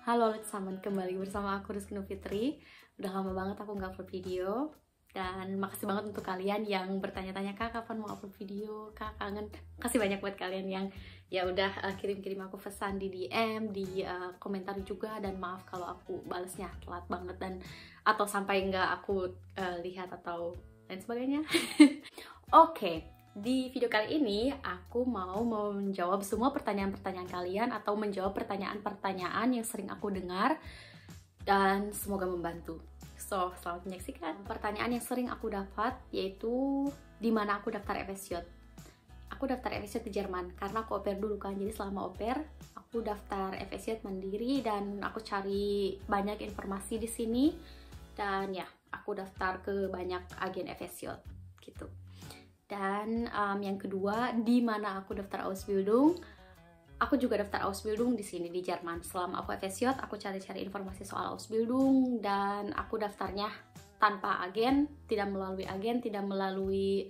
Halo teman, kembali bersama aku Rizky Fitri. Udah lama banget aku nggak upload video. Dan makasih banget untuk kalian yang bertanya-tanya, Kak kapan mau upload video, Kak kangen. Makasih banyak buat kalian yang ya udah kirim-kirim aku pesan di DM, di komentar juga. Dan maaf kalau aku balesnya telat banget dan atau sampai nggak aku lihat atau lain sebagainya. Oke. Di video kali ini, aku mau menjawab semua pertanyaan-pertanyaan kalian atau menjawab pertanyaan-pertanyaan yang sering aku dengar dan semoga membantu. So, selamat menyaksikan. Pertanyaan yang sering aku dapat yaitu di mana aku daftar FSJ. Aku daftar FSJ di Jerman karena aku au pair dulu kan. Jadi selama au pair, aku daftar FSJ mandiri dan aku cari banyak informasi di sini dan ya, aku daftar ke banyak agen FSJ gitu. Dan yang kedua, di mana aku daftar Ausbildung, aku juga daftar Ausbildung di sini di Jerman. Selama aku FSJ, aku cari-cari informasi soal Ausbildung dan aku daftarnya tanpa agen, tidak melalui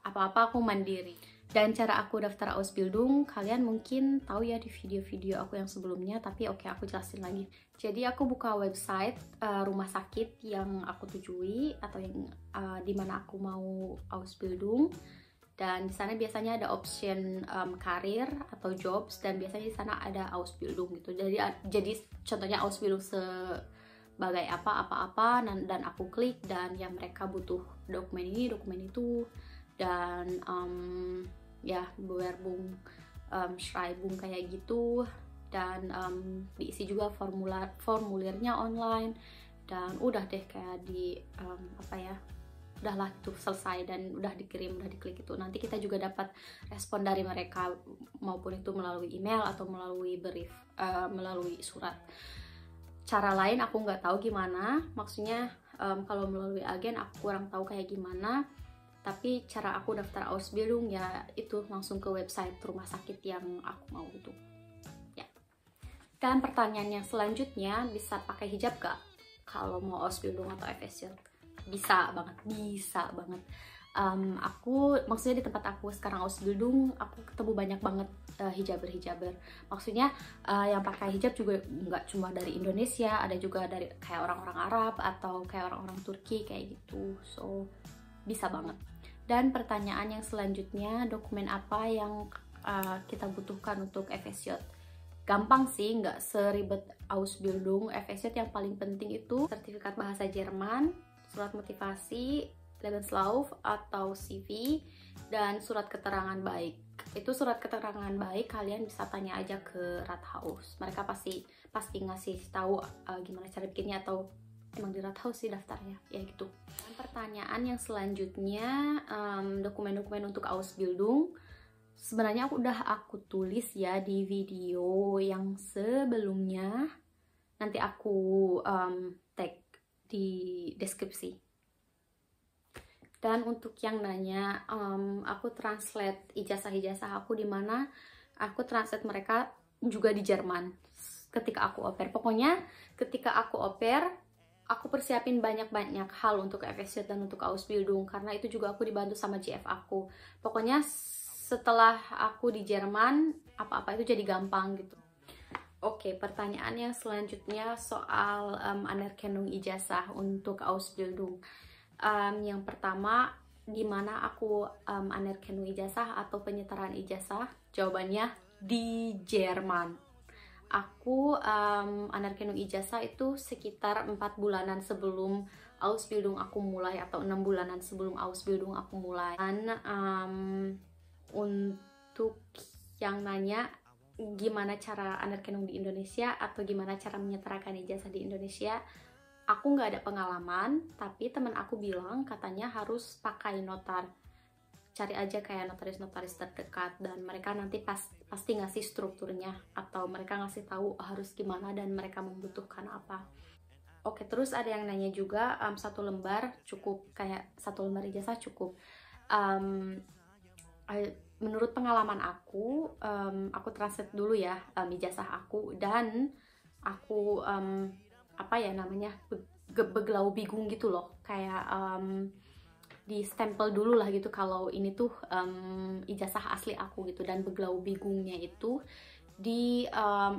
apa-apa, aku mandiri. Dan cara aku daftar Ausbildung, kalian mungkin tahu ya di video-video aku yang sebelumnya, tapi oke, aku jelasin lagi. Jadi aku buka website rumah sakit yang aku tujui atau yang dimana aku mau Ausbildung, dan di sana biasanya ada option karir atau jobs, dan biasanya di sana ada Ausbildung gitu. Jadi contohnya Ausbildung sebagai apa dan aku klik dan ya mereka butuh dokumen ini, dokumen itu. Dan ya Bewerbung, Schreibung kayak gitu, dan diisi juga formulirnya online, dan udah deh kayak di udahlah itu selesai dan udah dikirim, udah diklik itu. Nanti kita juga dapat respon dari mereka, maupun itu melalui email atau melalui brief, melalui surat. Cara lain aku nggak tahu gimana, maksudnya kalau melalui agen aku kurang tahu kayak gimana. Tapi cara aku daftar Ausbildung ya itu langsung ke website rumah sakit yang aku mau gitu. Ya. Dan pertanyaan yang selanjutnya, bisa pakai hijab gak kalau mau Ausbildung atau FSJ? Bisa banget, bisa banget. Aku maksudnya di tempat aku sekarang Ausbildung, aku ketemu banyak banget hijaber. Maksudnya yang pakai hijab juga nggak cuma dari Indonesia, ada juga dari kayak orang-orang Arab atau kayak orang-orang Turki kayak gitu. So bisa banget. Dan pertanyaan yang selanjutnya, dokumen apa yang kita butuhkan untuk FSJ? Gampang sih, nggak seribet Ausbildung. FSJ yang paling penting itu sertifikat bahasa Jerman, surat motivasi, Lebenslauf atau CV, dan surat keterangan baik. Itu surat keterangan baik kalian bisa tanya aja ke Rathaus. Mereka pasti ngasih tahu gimana cara bikinnya, atau emang di Rathaus sih daftarnya, ya gitu. Dan pertanyaan yang selanjutnya, dokumen-dokumen untuk Ausbildung. Sebenarnya udah aku tulis ya di video yang sebelumnya. Nanti aku tag di deskripsi. Dan untuk yang nanya, aku translate ijazah-ijazah aku di mana, aku translate mereka juga di Jerman ketika aku au pair. Pokoknya ketika aku au pair, aku persiapin banyak-banyak hal untuk FSJ dan untuk Ausbildung, karena itu juga aku dibantu sama GF aku. Pokoknya setelah aku di Jerman, apa-apa itu jadi gampang gitu. Oke, pertanyaan yang selanjutnya soal Anerkennung ijazah untuk Ausbildung. Yang pertama, di mana aku Anerkennung ijazah atau penyetaraan ijazah? Jawabannya di Jerman. Aku Anerkennung ijazah itu sekitar 4 bulanan sebelum Ausbildung aku mulai, atau 6 bulanan sebelum Ausbildung aku mulai. Dan untuk yang nanya gimana cara Anerkennung di Indonesia atau gimana cara menyetarakan ijazah di Indonesia, aku nggak ada pengalaman, tapi teman aku bilang katanya harus pakai notar. Cari aja kayak notaris-notaris terdekat, dan mereka nanti pasti ngasih strukturnya, atau mereka ngasih tahu harus gimana dan mereka membutuhkan apa. Oke, terus ada yang nanya juga, satu lembar cukup, kayak satu lembar ijazah cukup. Menurut pengalaman aku translate dulu ya ijazah aku, dan aku beglau bigung gitu loh, kayak di stempel dulu lah gitu kalau ini tuh ijazah asli aku gitu. Dan beglau bigungnya itu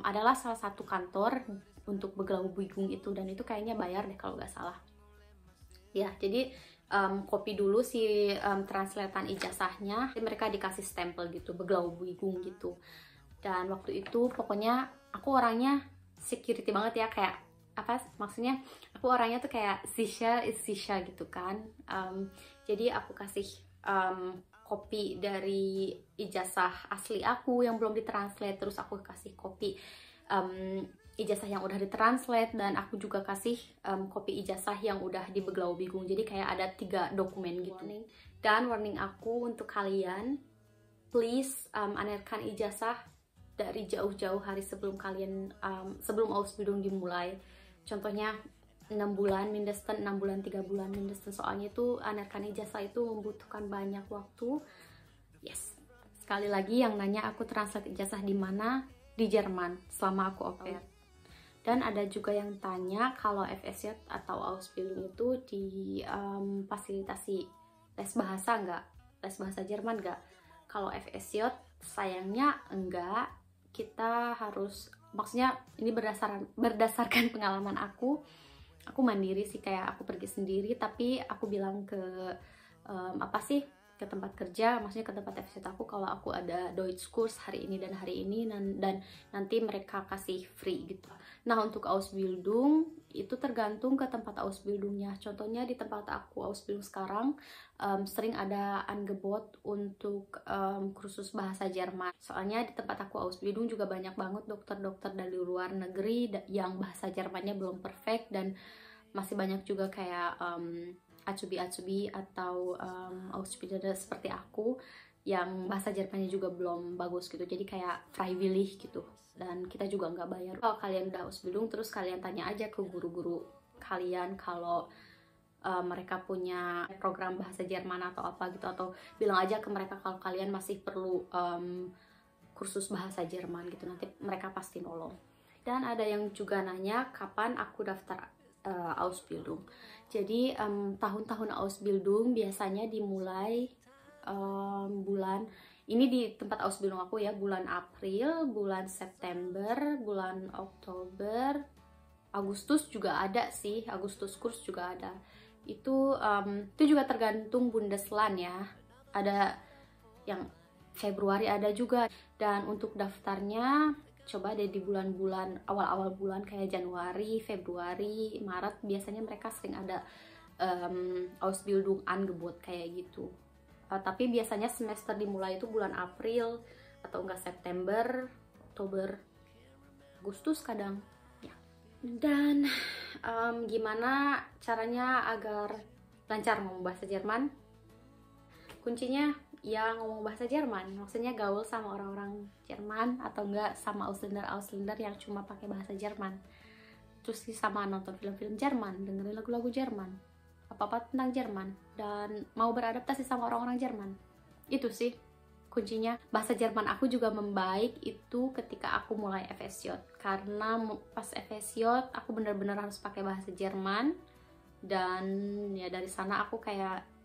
adalah salah satu kantor untuk Beglaubwigung itu, dan itu kayaknya bayar deh kalau nggak salah. Ya, jadi copy dulu si translatean ijazahnya, mereka dikasih stempel gitu, Beglaubwigung gitu. Dan waktu itu pokoknya aku orangnya security banget ya, kayak apa maksudnya, aku orangnya tuh kayak sicher is sicher gitu kan. Jadi aku kasih kopi dari ijazah asli aku yang belum ditranslate, terus aku kasih kopi ijazah yang udah ditranslate, dan aku juga kasih kopi ijazah yang udah di Beglaubwigung. Jadi kayak ada 3 dokumen gitu. Dan warning aku untuk kalian, please anerkan ijazah dari jauh-jauh hari sebelum kalian sebelum Ausbildung dimulai. Contohnya 6 bulan mindestens, 6 bulan 3 bulan mindestens, soalnya itu anerkan ijazah itu membutuhkan banyak waktu. Yes, sekali lagi yang nanya aku translate ijazah di mana, di Jerman selama aku au pair. Dan ada juga yang tanya kalau FSJ atau Ausbildung itu di fasilitasi les bahasa nggak, les bahasa Jerman nggak. Kalau FSJ sayangnya enggak, kita harus, maksudnya ini berdasarkan pengalaman aku mandiri sih, kayak aku pergi sendiri, tapi aku bilang ke ke tempat kerja, maksudnya ke tempat FSJ aku, kalau aku ada Deutsch course hari ini dan hari ini, dan nanti mereka kasih free gitu. Nah, untuk Ausbildung itu tergantung ke tempat Ausbildungnya. Contohnya di tempat aku Ausbildung sekarang sering ada Angebot untuk kursus bahasa Jerman. Soalnya di tempat aku Ausbildung juga banyak banget dokter-dokter dari luar negeri yang bahasa Jermannya belum perfect, dan masih banyak juga kayak Azubi atau Ausbilder seperti aku yang bahasa Jermannya juga belum bagus gitu. Jadi kayak freiwillig gitu, dan kita juga nggak bayar. Kalau kalian udah Ausbildung, terus kalian tanya aja ke guru-guru kalian kalau mereka punya program bahasa Jerman atau apa gitu, atau bilang aja ke mereka kalau kalian masih perlu kursus bahasa Jerman gitu, nanti mereka pasti nolong. Dan ada yang juga nanya kapan aku daftar Ausbildung. Jadi tahun-tahun Ausbildung biasanya dimulai bulan ini di tempat Ausbildung aku ya, bulan April, bulan September, bulan Oktober, Agustus juga ada sih, Agustus kurs juga ada. Itu juga tergantung Bundesland ya. Ada yang Februari ada juga. Dan untuk daftarnya coba deh di bulan-bulan awal-awal bulan kayak Januari, Februari, Maret, biasanya mereka sering ada Ausbildung Angebot kayak gitu. Tapi biasanya semester dimulai itu bulan April atau enggak September, Oktober, Agustus kadang ya. Dan gimana caranya agar lancar ngomong bahasa Jerman? Kuncinya ya ngomong bahasa Jerman, maksudnya gaul sama orang-orang Jerman, atau enggak sama Ausländer yang cuma pakai bahasa Jerman. Terus sih sama nonton film-film Jerman, dengerin lagu-lagu Jerman, apa-apa tentang Jerman, dan mau beradaptasi sama orang-orang Jerman. Itu sih kuncinya. Bahasa Jerman aku juga membaik itu ketika aku mulai FSJ, karena pas FSJ aku bener-bener harus pakai bahasa Jerman, dan ya dari sana aku kayak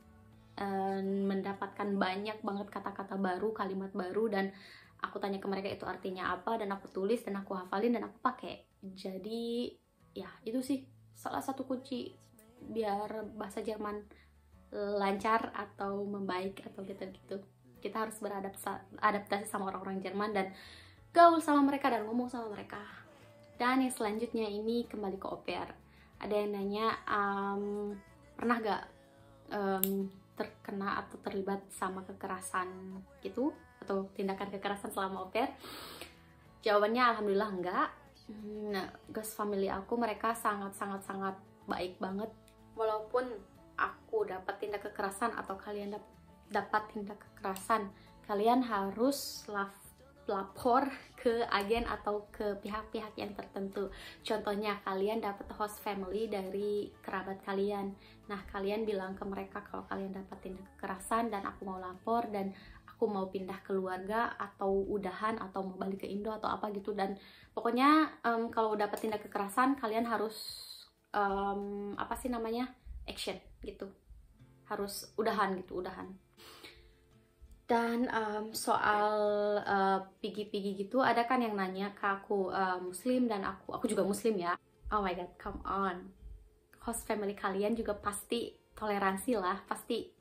mendapatkan banyak banget kata-kata baru, kalimat baru, dan aku tanya ke mereka itu artinya apa, dan aku tulis dan aku hafalin dan aku pakai. Jadi ya itu sih salah satu kunci biar bahasa Jerman lancar atau membaik atau gitu. Kita harus beradaptasi sama orang-orang Jerman dan gaul sama mereka dan ngomong sama mereka. Dan yang selanjutnya ini kembali ke au pair. Ada yang nanya pernah gak terkena atau terlibat sama kekerasan gitu, atau tindakan kekerasan selama au pair? Jawabannya alhamdulillah enggak. Nah, ghost family aku mereka sangat baik banget. Walaupun aku dapat tindak kekerasan atau kalian dapat tindak kekerasan, kalian harus lapor ke agen atau ke pihak-pihak yang tertentu. Contohnya kalian dapat host family dari kerabat kalian. Nah, kalian bilang ke mereka kalau kalian dapat tindak kekerasan dan aku mau lapor dan aku mau pindah keluarga atau udahan atau mau balik ke Indo atau apa gitu. Dan pokoknya kalau dapat tindak kekerasan kalian harus action gitu. Harus udahan. Dan soal pigi-pigi gitu, ada kan yang nanya ke aku, muslim dan aku juga muslim ya. Oh my god, come on, host family kalian juga pasti toleransi lah, pasti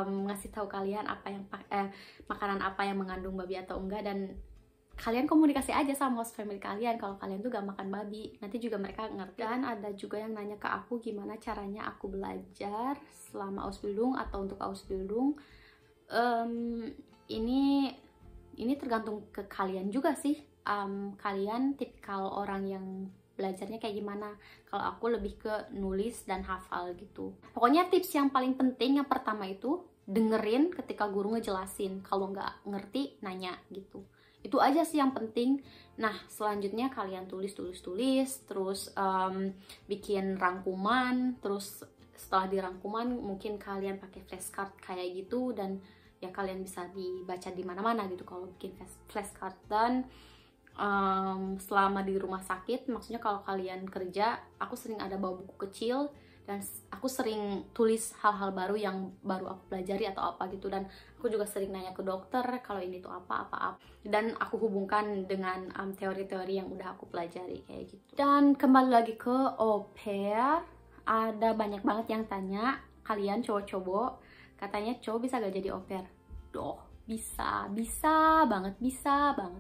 ngasih tahu kalian apa yang makanan apa yang mengandung babi atau enggak, dan kalian komunikasi aja sama host family kalian kalau kalian tuh gak makan babi, nanti juga mereka ngerti. Dan ada juga yang nanya ke aku gimana caranya aku belajar selama Ausbildung atau untuk Ausbildung. Ini tergantung ke kalian juga sih. Kalian tipikal orang yang belajarnya kayak gimana. Kalau aku lebih ke nulis dan hafal gitu. Pokoknya tips yang paling penting yang pertama itu dengerin ketika guru ngejelasin. Kalau nggak ngerti nanya gitu. Itu aja sih yang penting. Nah, selanjutnya kalian tulis, terus bikin rangkuman, terus setelah dirangkuman mungkin kalian pakai flashcard kayak gitu, dan ya kalian bisa dibaca di mana-mana gitu kalau bikin flashcard. Dan selama di rumah sakit, maksudnya kalau kalian kerja, aku sering ada bawa buku kecil dan aku sering tulis hal-hal baru yang baru aku pelajari atau apa gitu. Dan aku juga sering nanya ke dokter kalau ini tuh apa, dan aku hubungkan dengan teori-teori yang udah aku pelajari kayak gitu. Dan kembali lagi ke au pair, ada banyak banget yang tanya, kalian cowok-cowok katanya cowok bisa gak jadi au pair? Doh, bisa banget,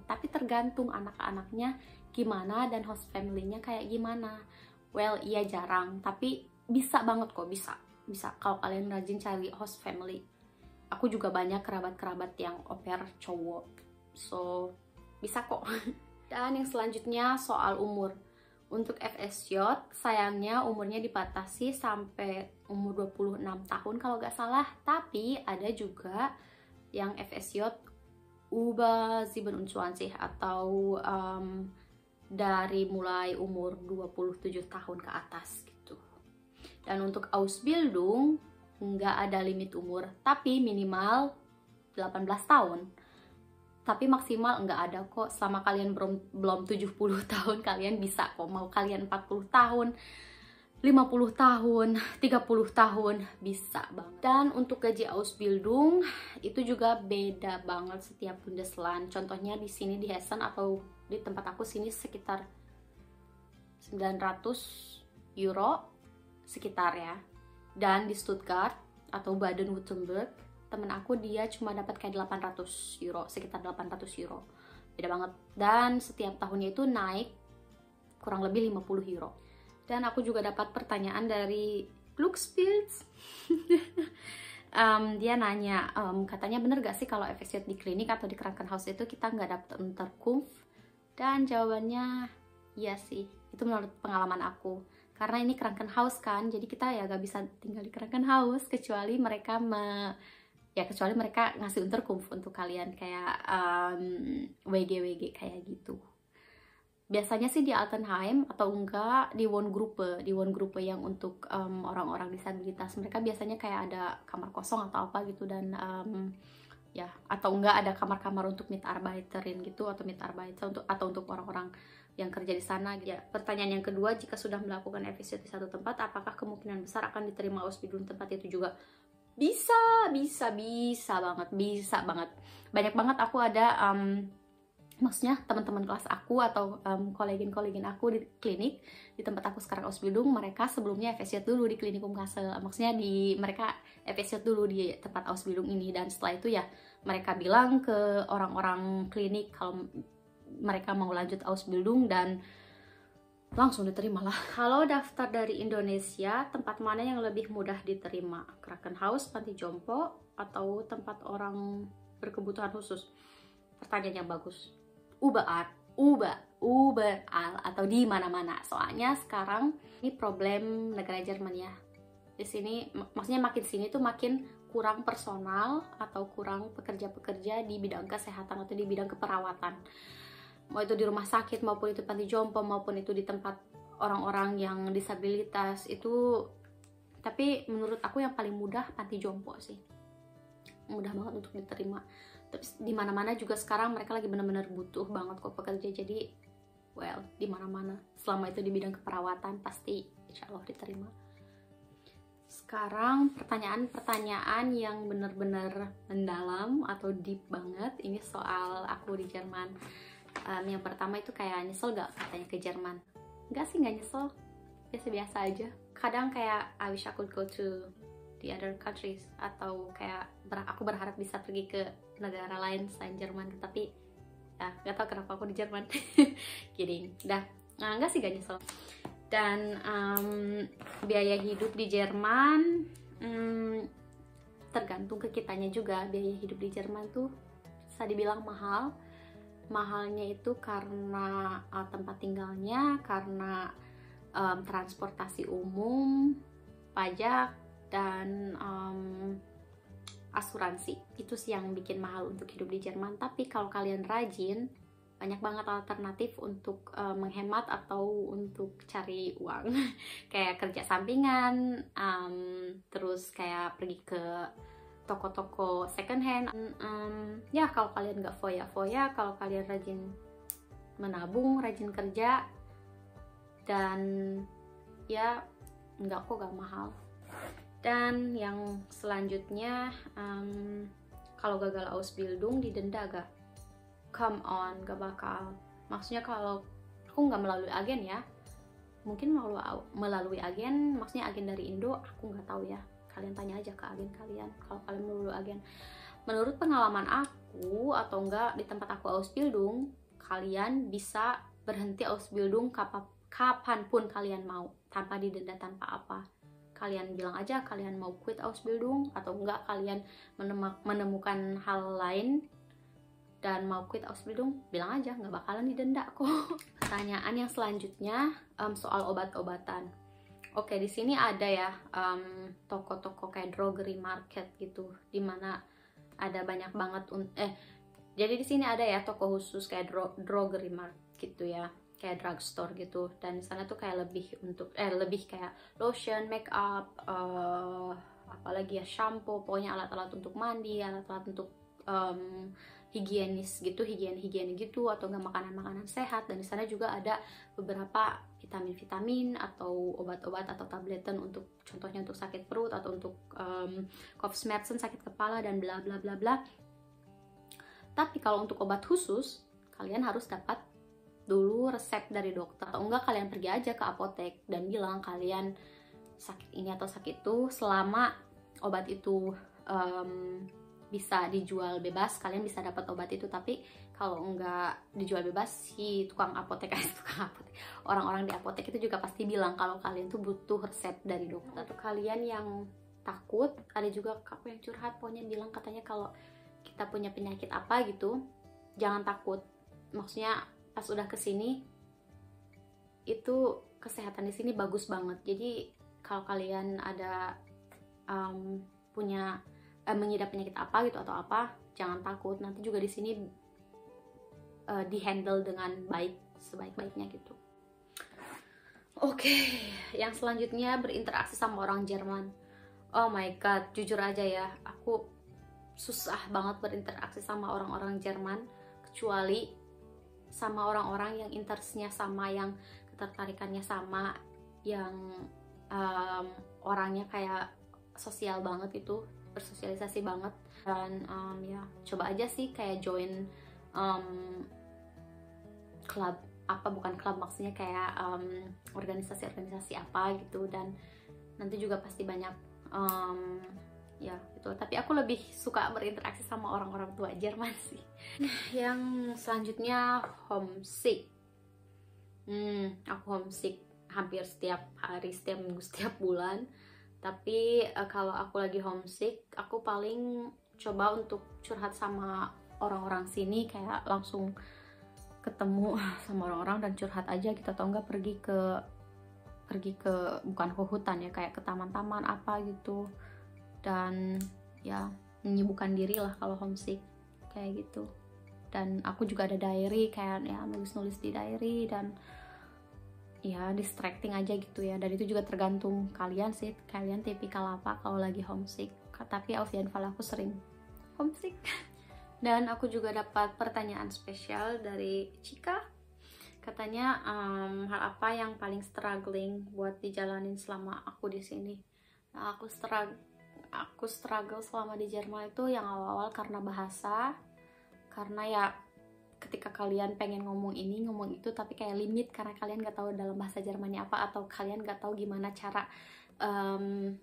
tapi tergantung anak-anaknya gimana dan host family-nya kayak gimana. Well, iya jarang, tapi bisa banget kok, bisa kalau kalian rajin cari host family. Aku juga banyak kerabat-kerabat yang au pair cowok, so bisa kok. Dan yang selanjutnya soal umur. Untuk FSJ, sayangnya umurnya dibatasi sampai umur 26 tahun kalau nggak salah. Tapi ada juga yang FSJ über 27 atau dari mulai umur 27 tahun ke atas gitu. Dan untuk Ausbildung nggak ada limit umur, tapi minimal 18 tahun. Tapi maksimal nggak ada kok. Selama kalian belum 70 tahun, kalian bisa kok. Mau kalian 40 tahun, 50 tahun, 30 tahun, bisa banget. Dan untuk gaji Ausbildung itu juga beda banget setiap Bundesland. Contohnya di sini di Hessen atau di tempat aku sini sekitar 900 euro sekitar ya. Dan di Stuttgart atau Baden-Württemberg, temen aku dia cuma dapat kayak 800 euro, sekitar 800 euro. Beda banget. Dan setiap tahunnya itu naik kurang lebih 50 euro. Dan aku juga dapat pertanyaan dari Glückspilz. Dia nanya, katanya bener gak sih kalau FSJ di klinik atau di Krankenhaus itu kita nggak dapat Unterkunft? Dan jawabannya iya sih, itu menurut pengalaman aku. Karena ini Krankenhaus kan, jadi kita ya gak bisa tinggal di Krankenhaus kecuali mereka ngasih Unterkunft untuk kalian kayak WG kayak gitu. Biasanya sih di Altenheim atau enggak di Wohngruppe yang untuk orang-orang disabilitas. Mereka biasanya kayak ada kamar kosong atau apa gitu, dan ya atau enggak ada kamar-kamar untuk Mitarbeiterin gitu, atau Mitarbeiter atau untuk orang-orang yang kerja di sana. Ya, pertanyaan yang kedua, jika sudah melakukan FSJ di satu tempat, apakah kemungkinan besar akan diterima Ausbildung tempat itu juga? Bisa banget. Banyak banget aku ada maksudnya teman-teman kelas aku atau kolegin aku di klinik di tempat aku sekarang Ausbildung, mereka sebelumnya FSJ dulu di Klinikum Kassel. Maksudnya mereka FSJ dulu di tempat Ausbildung ini, dan setelah itu ya mereka bilang ke orang-orang klinik kalau mereka mau lanjut Ausbildung dan langsung diterima lah. Kalau daftar dari Indonesia, tempat mana yang lebih mudah diterima? Krankenhaus, panti jompo, atau tempat orang berkebutuhan khusus? Pertanyaan yang bagus. Überall atau di mana-mana. Soalnya sekarang ini problem negara Jerman ya. Di sini, maksudnya makin sini tuh makin kurang personal atau kurang pekerja-pekerja di bidang kesehatan atau di bidang keperawatan. Mau itu di rumah sakit, maupun itu panti jompo, maupun itu di tempat orang-orang yang disabilitas itu. Tapi menurut aku yang paling mudah panti jompo sih, mudah banget untuk diterima. Terus di mana-mana juga sekarang mereka lagi benar-benar butuh banget kok pekerja. Jadi di mana-mana selama itu di bidang keperawatan pasti insya Allah diterima. Sekarang pertanyaan-pertanyaan yang benar-benar mendalam atau deep banget. Ini soal aku di Jerman. Yang pertama itu kayak nyesel gak katanya ke Jerman? Enggak sih, gak nyesel. Biasa-biasa aja. Kadang kayak I wish I could go to the other countries. Atau kayak aku berharap bisa pergi ke negara lain selain Jerman. Tapi ya gak tau kenapa aku di Jerman. Kidding. Enggak sih, gak nyesel. Dan biaya hidup di Jerman tergantung ke kitanya juga. Biaya hidup di Jerman tuh bisa dibilang mahal. Mahalnya itu karena tempat tinggalnya, karena transportasi umum, pajak, dan asuransi. Itu sih yang bikin mahal untuk hidup di Jerman. Tapi kalau kalian rajin, banyak banget alternatif untuk menghemat atau untuk cari uang. Kayak kerja sampingan, terus kayak pergi ke toko-toko second hand. Ya kalau kalian nggak foya-foya, kalau kalian rajin menabung, rajin kerja, dan ya nggak mahal. Dan yang selanjutnya, kalau gagal Ausbildung didenda gak? Come on, gak bakal. Maksudnya kalau aku nggak melalui agen ya, mungkin melalui agen, maksudnya agen dari Indo, aku nggak tahu ya. Kalian tanya aja ke agen kalian. Kalau kalian melalui agen, menurut pengalaman aku atau enggak di tempat aku Ausbildung, kalian bisa berhenti Ausbildung kapanpun kalian mau, tanpa didenda, tanpa apa. Kalian bilang aja kalian mau quit Ausbildung atau enggak kalian menemukan hal lain dan mau quit Ausbildung, bilang aja, nggak bakalan didenda kok. Pertanyaan yang selanjutnya soal obat-obatan. Oke, di sini ada ya toko-toko kayak drogery market gitu, dimana ada banyak banget jadi di sini ada ya toko khusus kayak drogery market gitu ya, kayak drugstore gitu. Dan di sana tuh kayak lebih kayak lotion, make up, apalagi ya shampoo, pokoknya alat-alat untuk mandi, alat-alat untuk higienis gitu, higien gitu, atau enggak makanan-makanan sehat. Dan di sana juga ada beberapa vitamin atau obat-obat atau tabletan untuk, contohnya untuk sakit perut atau untuk Kopfschmerzen, sakit kepala, dan bla bla bla bla. Tapi kalau untuk obat khusus, kalian harus dapat dulu resep dari dokter, atau enggak kalian pergi aja ke apotek dan bilang kalian sakit ini atau sakit itu. Selama obat itu bisa dijual bebas, kalian bisa dapat obat itu. Tapi kalau enggak dijual bebas, si orang-orang di apotek itu juga pasti bilang kalau kalian tuh butuh resep dari dokter. Untuk kalian yang takut, ada juga aku yang curhat, pokoknya bilang katanya kalau kita punya penyakit apa gitu, jangan takut. Maksudnya pas udah kesini itu kesehatan di sini bagus banget. Jadi kalau kalian ada mengidap penyakit apa gitu atau apa, jangan takut. Nanti juga di sini dihandle dengan baik, sebaik-baiknya gitu. Oke, yang selanjutnya berinteraksi sama orang Jerman. Oh my god, jujur aja ya, aku susah banget berinteraksi sama orang-orang Jerman, kecuali sama orang-orang yang interestnya sama, yang ketertarikannya sama, yang orangnya kayak sosial banget itu, bersosialisasi banget. Dan ya coba aja sih kayak join klub apa, bukan klub, maksudnya kayak organisasi-organisasi apa gitu. Dan nanti juga pasti banyak ya gitu. Tapi aku lebih suka berinteraksi sama orang-orang tua Jerman sih. Yang selanjutnya homesick. Aku homesick hampir setiap hari, setiap minggu, setiap bulan. Tapi kalau aku lagi homesick, aku paling coba untuk curhat sama orang-orang sini, kayak langsung ketemu sama orang-orang dan curhat aja gitu, atau enggak pergi ke bukan ke hutan ya, kayak ke taman-taman apa gitu. Dan ya menyibukkan diri lah kalau homesick kayak gitu. Dan aku juga ada diary, kayak ya nulis-nulis di diary, dan ya distracting aja gitu ya. Dan itu juga tergantung kalian sih, kalian tipikal apa kalau lagi homesick. Tapi auf jeden Fall aku sering homesick. Dan aku juga dapat pertanyaan spesial dari Cika. Katanya hal apa yang paling struggling buat dijalanin selama aku di sini. Nah, aku struggle selama di Jerman itu yang awal-awal karena bahasa, karena ya ketika kalian pengen ngomong ini ngomong itu tapi kayak limit karena kalian nggak tahu dalam bahasa Jermannya apa, atau kalian nggak tahu gimana cara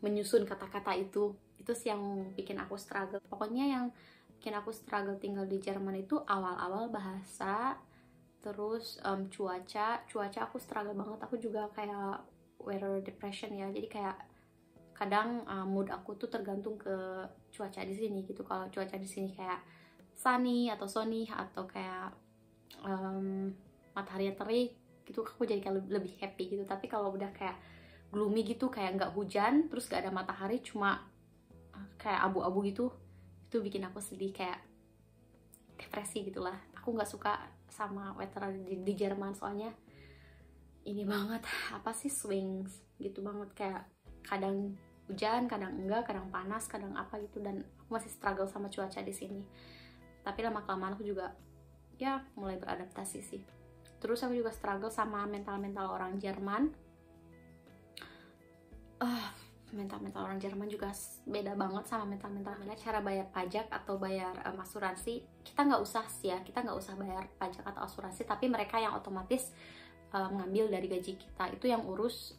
menyusun kata-kata itu sih yang bikin aku struggle. Pokoknya yang bikin aku struggle tinggal di Jerman itu awal-awal bahasa, terus cuaca aku struggle banget. Aku juga kayak weather depression ya, jadi kayak kadang mood aku tuh tergantung ke cuaca di sini gitu. Kalau cuaca di sini kayak sunny atau kayak matahari terik gitu, aku jadi kayak lebih happy gitu. Tapi kalau udah kayak gloomy gitu, kayak nggak hujan terus nggak ada matahari, cuma kayak abu-abu gitu, itu bikin aku sedih, kayak depresi gitulah. Aku nggak suka sama weather di Jerman, soalnya ini banget, apa sih, swings gitu banget, kayak kadang hujan, kadang enggak, kadang panas, kadang apa gitu. Dan aku masih struggle sama cuaca di sini. Tapi lama-kelamaan aku juga ya mulai beradaptasi sih. Terus aku juga struggle sama mental-mental orang Jerman. Mental-mental orang Jerman juga beda banget sama mental-mental cara bayar pajak atau bayar asuransi. Kita nggak usah bayar pajak atau asuransi, tapi mereka yang otomatis mengambil dari gaji kita. Itu yang urus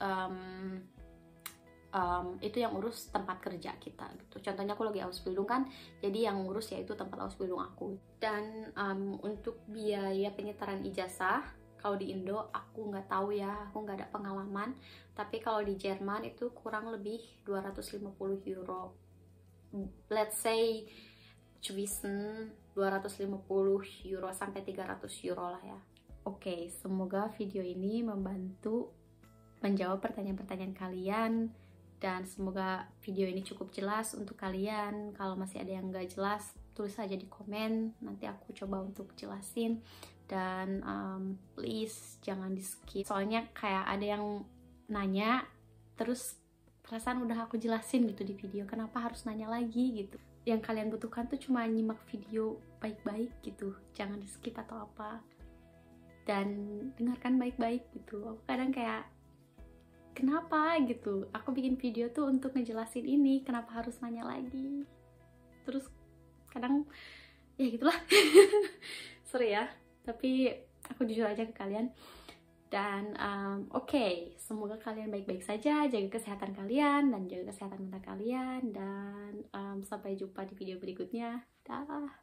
tempat kerja kita gitu. Contohnya aku lagi Ausbildung kan, jadi yang ngurus yaitu tempat Ausbildung aku. Dan untuk biaya penyetaran ijazah, kalau di Indo aku nggak tahu ya, aku nggak ada pengalaman. Tapi kalau di Jerman itu kurang lebih 250 euro. Let's say tuition 250 euro sampai 300 euro lah ya. Oke, semoga video ini membantu menjawab pertanyaan-pertanyaan kalian. Dan semoga video ini cukup jelas untuk kalian. Kalau masih ada yang nggak jelas, tulis saja di komen. Nanti aku coba untuk jelasin. Dan please jangan di skip. Soalnya kayak ada yang nanya, terus perasaan udah aku jelasin gitu di video. Kenapa harus nanya lagi gitu? Yang kalian butuhkan tuh cuma nyimak video baik-baik gitu. Jangan di skip atau apa. Dan dengarkan baik-baik gitu. Aku kadang kayak, kenapa gitu, aku bikin video tuh untuk ngejelasin ini, kenapa harus nanya lagi? Terus kadang ya gitulah. Sorry ya, tapi aku jujur aja ke kalian. Dan oke, semoga kalian baik-baik saja, jaga kesehatan kalian dan jaga kesehatan mental kalian. Dan sampai jumpa di video berikutnya. Dah.